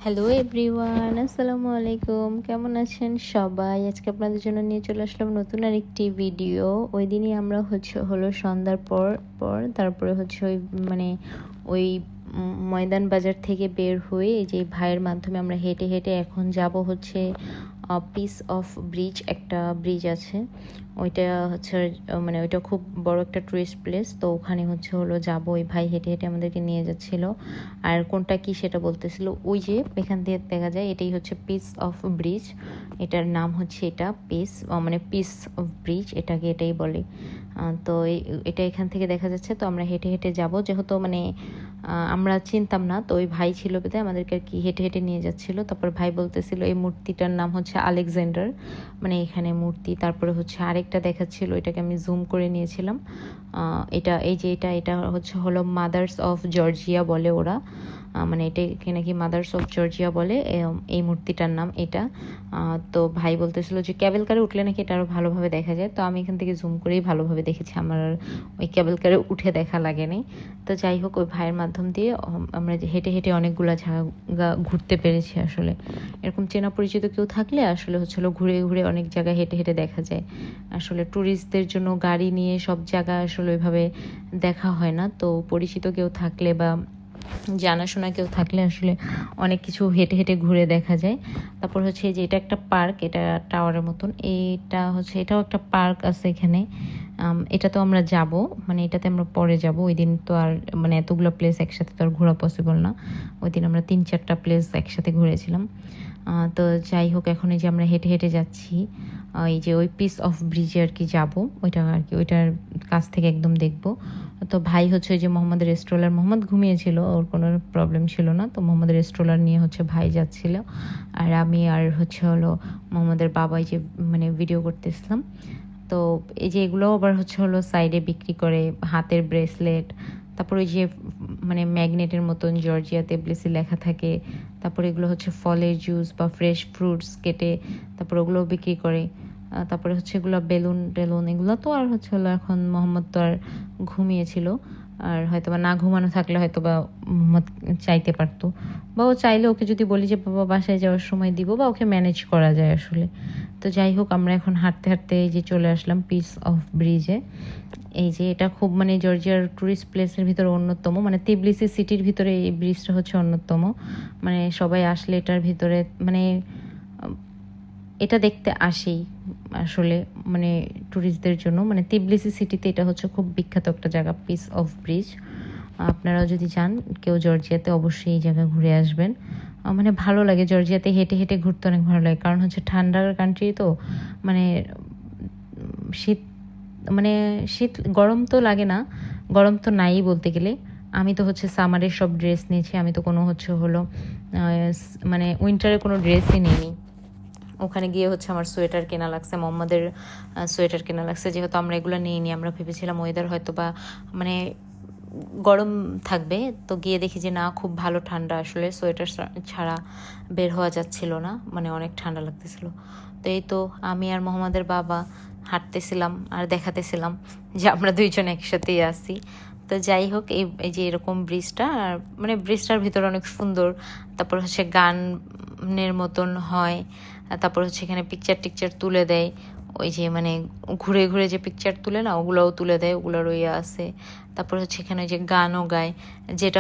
Hello everyone, আসসালামু আলাইকুম। কেমন আছেন সবাই? আজকে আপনাদের জন্য নিয়ে চলে আসলাম নতুন আরেকটি ভিডিও। ওই দিনই আমরা হলো সন্ধ্যার পর পর তারপরে ওই মানে ওই ময়দান বাজার থেকে বের হয়ে এই যে ভাইয়ের মাধ্যমে আমরা হেঁটে হেঁটে এখন যাব পিস অফ ব্রিজ, একটা ব্রিজ আছে ওইটা মানে ওইটা খুব বড় একটা টুরিস্ট প্লেস। তো ওখানে হলো যাব, ওই ভাই হেঁটে হেঁটে আমাদেরকে নিয়ে যাচ্ছিল। আর কোনটা কি সেটা বলতেছিল, ওই যে এখান থেকে দেখা যায় এটাই হচ্ছে পিস অফ ব্রিজ। এটার নাম হচ্ছে এটা মানে পিস অফ ব্রিজ, এটাই বলে। তো এটা এখান থেকে দেখা যাচ্ছে। তো আমরা হেঁটে হেঁটে যাব, যেহেতু মানে আমরা চিনতাম না, তো ওই ভাই ছিল বেঁধে আমাদেরকে আর কি হেঁটে হেঁটে নিয়ে যাচ্ছিল। তারপর ভাই বলতেছিল এই মূর্তিটার নাম হচ্ছে আলেকজান্ডার, মানে এখানে মূর্তি। তারপরে আরেকটা দেখাচ্ছিল, এটাকে আমি জুম করে নিয়েছিলাম। এটা হলো মাদার্স অফ জর্জিয়া বলে ওরা, মানে এটাকে নাকি মাদার্স অফ জর্জিয়া বলে এই মূর্তিটার নাম এটা। তো ভাই বলতেছিল যে ক্যাবেল কারে উঠলে নাকি এটা আরও ভালোভাবে দেখা যায়। তো আমি এখান থেকে জুম করেই ভালোভাবে দেখেছি, আমার আর ওই ক্যাবেল কারে উঠে দেখা লাগেনি। তো যাই হোক, ওই ভাইয়ের মাধ্যম দিয়ে আমরা হেঁটে হেঁটে অনেকগুলো জায়গা ঘুরতে পেরেছি। আসলে এরকম চেনা পরিচিত কেউ থাকলে আসলে হলো ঘুরে ঘুরে অনেক জায়গায় হেঁটে হেঁটে দেখা যায়। আসলে ট্যুরিস্টদের জন্য গাড়ি নিয়ে সব জায়গা আসলে ওইভাবে দেখা হয় না। তো পরিচিত কেউ থাকলে বা জানাশোনা কেউ থাকলে আসলে অনেক কিছু হেঁটে হেঁটে ঘুরে দেখা যায়। তারপর যে এটা একটা পার্ক, এটা টাওয়ারের মতন। এটাও একটা পার্ক আছে এখানে। এটা তো আমরা যাব, মানে এটাতে আমরা পরে যাব। ওই দিন তো আর মানে এতগুলো প্লেস একসাথে তো আর ঘোরা পসিবল না। ওই দিন আমরা 3-4টা প্লেস একসাথে ঘুরেছিলাম। তো যাই হোক, এখন এই যে আমরা হেঁটে হেঁটে যাচ্ছি, এই যে ওই পিস অফ ব্রিজে আর কি যাবো, ওইটা আর কি ওইটার কাছ থেকে একদম দেখবো। তো ভাই ওই যে মোহাম্মদের স্ট্রোলার, মোহাম্মদ ঘুমিয়েছিল, ওর কোনো প্রবলেম ছিল না। তো মোহাম্মদের স্ট্রোলার নিয়ে ভাই যাচ্ছিল, আর আমি আর হলো মোহাম্মদের বাবাই যে মানে ভিডিও করতেছিলাম। তো এই যে এগুলো আবার হলো সাইডে বিক্রি করে, হাতের ব্রেসলেট। তারপর ওই যে মানে ম্যাগনেটের মতন জর্জিয়াতে ব্লেসি লেখা থাকে। তারপর এগুলো ফলের জুস বা ফ্রেশ ফ্রুটস কেটে তারপর ওগুলোও বিক্রি করে। তারপরে এগুলো বেলুন টেলুন, এগুলো তো আর হলো এখন মোহাম্মদ তো আর ঘুমিয়েছিল, আর হয়তো বা না ঘুমানো থাকলে হয়তো বা মোহাম্মদ চাইতে পারতো, বা ও চাইলে ওকে যদি বলি যে বাবা বাসায় যাওয়ার সময় দিব, বা ওকে ম্যানেজ করা যায় আসলে। তো যাই হোক, আমরা এখন হাঁটতে হাঁটতে এই যে চলে আসলাম পিস অফ ব্রিজে। এই যে এটা খুব মানে জর্জিয়ার টুরিস্ট প্লেসের ভিতরে অন্যতম, মানে তিবলিসি সিটির ভিতরে এই ব্রিজটা অন্যতম। মানে সবাই আসলে এটার ভিতরে মানে এটা দেখতে আসেই আসলে, মানে ট্যুরিস্টদের জন্য। মানে তিবলিসি সিটিতে এটা খুব বিখ্যাত একটা জায়গা, পিস অফ ব্রিজ। আপনারাও যদি যান কেউ জর্জিয়াতে, অবশ্যই এই জায়গা ঘুরে আসবেন। মানে ভালো লাগে জর্জিয়াতে হেঁটে হেঁটে ঘুরতে, অনেক ভালো লাগে। কারণ ঠান্ডার কান্ট্রি তো, মানে শীত মানে শীত গরম তো লাগে না, গরম তো নাই বলতে গেলে। আমি তো সামারের সব ড্রেস নিয়েছি, আমি তো কোনো মানে উইন্টারের কোনো ড্রেসই নিইনি। ওখানে গিয়ে আমার সোয়েটার কেনা লাগছে, মোহাম্মদের সোয়েটার কেনা লাগছে, যেহেতু আমরা এগুলো নিইনি। আমরা ভেবেছিলাম ওয়েদার হয়তো বা মানে গরম থাকবে, তো গিয়ে দেখি যে না, খুব ভালো ঠান্ডা। আসলে সোয়েটার ছাড়া বের হওয়া যাচ্ছিল না, মানে অনেক ঠান্ডা লাগতেছিল। তো এই তো আমি আর মোহাম্মদের বাবা হাঁটতেছিলাম আর দেখাতেছিলাম যে আমরা দুইজন একসাথেই আছি। তো যাই হোক, এই যে এরকম ব্রিজটা, আর মানে ব্রিজটার ভিতরে অনেক সুন্দর। তারপর গানের মতন হয়। তারপর এখানে পিকচার টিকচার তুলে দেয়, ওই যে মানে ঘুরে ঘুরে যে পিকচার তুলে না, ওগুলোও তুলে দেয়, ওগুলোর ইয়ে আছে। তারপর এখানে ওই যে গানও গায়, যেটা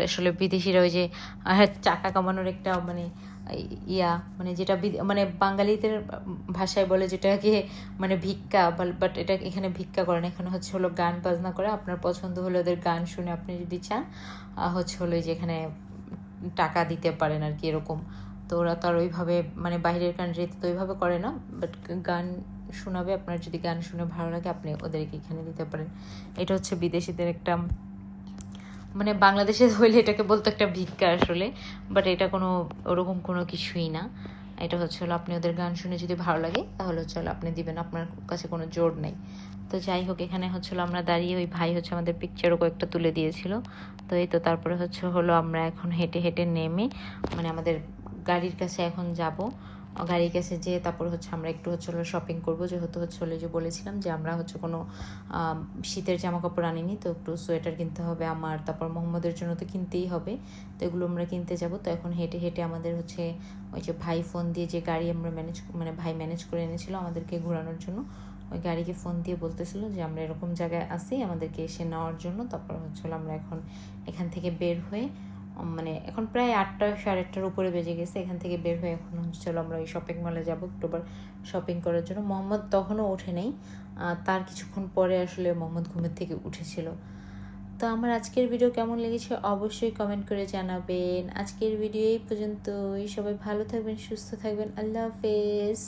আসলে বিদেশিরা ওই যে চাকা কামানোর একটা মানে মানে যেটা মানে বাঙালিদের ভাষায় বলে যেটাকে মানে ভিক্ষা, বাট এটা এখানে ভিক্ষা করে না, এখানে হলো গান বাজনা করে। আপনার পছন্দ হলে ওদের গান শুনে আপনি যদি চান হলো যে এখানে টাকা দিতে পারেন আর কি, এরকম। তো ওরা তো আর ওইভাবে মানে বাইরের কান্ট্রিতে তো ওইভাবে করে না, বাট গান শোনাবে। আপনার যদি গান শুনে ভালো লাগে, আপনি ওদেরকে এখানে দিতে পারেন। এটা বিদেশিদের একটা, মানে বাংলাদেশে হইলে এটাকে বলতো একটা ভিক্ষা আসলে, বাট এটা কোনো ওরকম কোনো কিছুই না। এটা হলো আপনি ওদের গান শুনে যদি ভালো লাগে তাহলে আপনি দিবেন, আপনার কাছে কোনো জোর নেই। তো যাই হোক, এখানে আমরা দাঁড়িয়ে, ওই ভাই আমাদের পিকচারও কয়েকটা তুলে দিয়েছিল। তো এই তো তারপরে হলো আমরা এখন হেঁটে হেঁটে নেমে মানে আমাদের গাড়ির কাছে এখন যাব। গাড়ির কাছে যেয়ে তারপর হচ্ছে আমরা একটু হচ্ছে হলো শপিং করবো, যেহেতু হচ্ছে হলো যে বলেছিলাম যে আমরা হচ্ছে কোনো শীতের জামা কাপড় আনিনি, তো একটু সোয়েটার কিনতে হবে আমার, তারপর মোহাম্মদের জন্য তো কিনতেই হবে, তো এগুলো আমরা কিনতে যাব। তো এখন হেঁটে হেঁটে আমাদের হচ্ছে ওই যে ভাই ফোন দিয়ে যে গাড়ি আমরা ভাই ম্যানেজ করে এনেছিল আমাদেরকে ঘোরানোর জন্য, ওই গাড়িকে ফোন দিয়ে বলতেছিল যে আমরা এরকম জায়গায় আসি, আমাদেরকে এসে নেওয়ার জন্য। তারপর হচ্ছিলো আমরা এখন এখান থেকে বের হয়ে এখন প্রায় 8টা 8:30টার উপরে বেজে গেছে, এখান থেকে বের হয়ে এখন চলো আমরা ওই শপিং মলে যাবো একটু আবার শপিং করার জন্য। মোহাম্মদ তখনও ওঠে নেই, তার কিছুক্ষণ পরে আসলে মোহাম্মদ ঘুমের থেকে উঠেছিল। তো আমার আজকের ভিডিও কেমন লেগেছে অবশ্যই কমেন্ট করে জানাবেন। আজকের ভিডিও এই পর্যন্তই, সবাই ভালো থাকবেন, সুস্থ থাকবেন, আল্লাহ হাফেজ।